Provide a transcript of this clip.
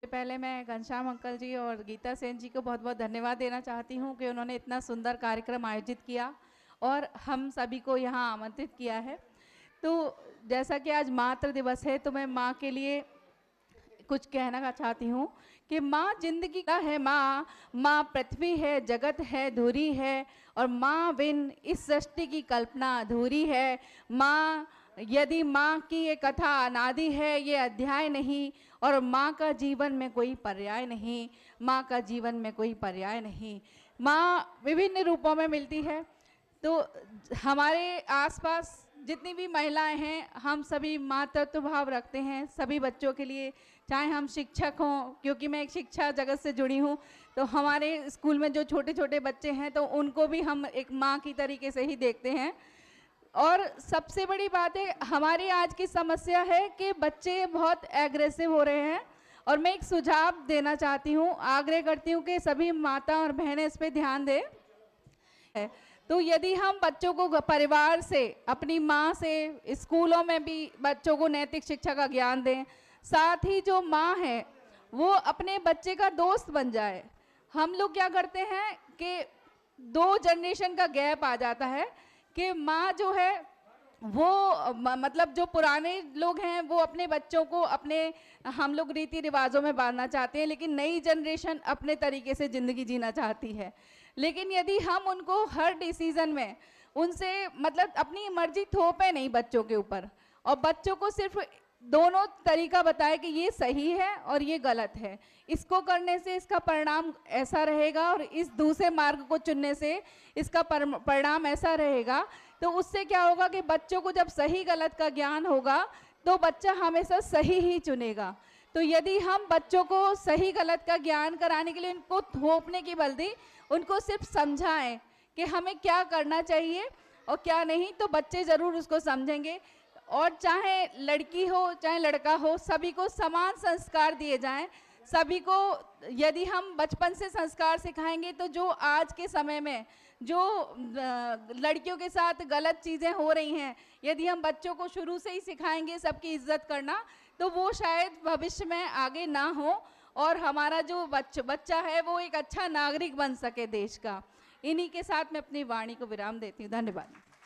पहले मैं घनश्याम अंकल जी और गीता सेन जी को बहुत बहुत धन्यवाद देना चाहती हूँ कि उन्होंने इतना सुंदर कार्यक्रम आयोजित किया और हम सभी को यहाँ आमंत्रित किया है। तो जैसा कि आज मातृ दिवस है तो मैं माँ के लिए कुछ कहना चाहती हूँ कि माँ जिंदगी का है, माँ पृथ्वी है, जगत है, धुरी है और माँ बिन इस सृष्टि की कल्पना अधूरी है। माँ यदि माँ की ये कथा अनादि है, ये अध्याय नहीं और माँ का जीवन में कोई पर्याय नहीं, माँ का जीवन में कोई पर्याय नहीं। माँ विभिन्न रूपों में मिलती है। तो हमारे आसपास जितनी भी महिलाएं हैं, हम सभी मातृत्व भाव रखते हैं सभी बच्चों के लिए, चाहे हम शिक्षक हों, क्योंकि मैं एक शिक्षा जगत से जुड़ी हूँ। तो हमारे स्कूल में जो छोटे छोटे बच्चे हैं तो उनको भी हम एक माँ की तरीके से ही देखते हैं। और सबसे बड़ी बात है, हमारी आज की समस्या है कि बच्चे बहुत एग्रेसिव हो रहे हैं और मैं एक सुझाव देना चाहती हूँ, आग्रह करती हूँ कि सभी माता और बहनें इस पर ध्यान दें। तो यदि हम बच्चों को परिवार से, अपनी माँ से, स्कूलों में भी बच्चों को नैतिक शिक्षा का ज्ञान दें, साथ ही जो माँ है वो अपने बच्चे का दोस्त बन जाए। हम लोग क्या करते हैं कि 2 जनरेशन का गैप आ जाता है कि माँ जो है वो मतलब जो पुराने लोग हैं वो अपने बच्चों को अपने हम लोग रीति रिवाजों में बांधना चाहते हैं, लेकिन नई जनरेशन अपने तरीके से ज़िंदगी जीना चाहती है। लेकिन यदि हम उनको हर डिसीज़न में उनसे मतलब अपनी मर्जी थोपे नहीं बच्चों के ऊपर और बच्चों को सिर्फ दोनों तरीका बताए कि ये सही है और ये गलत है, इसको करने से इसका परिणाम ऐसा रहेगा और इस दूसरे मार्ग को चुनने से इसका परिणाम ऐसा रहेगा, तो उससे क्या होगा कि बच्चों को जब सही गलत का ज्ञान होगा तो बच्चा हमेशा सही ही चुनेगा। तो यदि हम बच्चों को सही गलत का ज्ञान कराने के लिए उनको थोपने की बल्कि उनको सिर्फ समझाएं कि हमें क्या करना चाहिए और क्या नहीं, तो बच्चे ज़रूर उसको समझेंगे। और चाहे लड़की हो चाहे लड़का हो, सभी को समान संस्कार दिए जाएं। सभी को यदि हम बचपन से संस्कार सिखाएंगे तो जो आज के समय में जो लड़कियों के साथ गलत चीज़ें हो रही हैं, यदि हम बच्चों को शुरू से ही सिखाएंगे सबकी इज्जत करना, तो वो शायद भविष्य में आगे ना हो और हमारा जो बच्चा है वो एक अच्छा नागरिक बन सके देश का। इन्हीं के साथ मैं अपनी वाणी को विराम देती हूँ। धन्यवाद।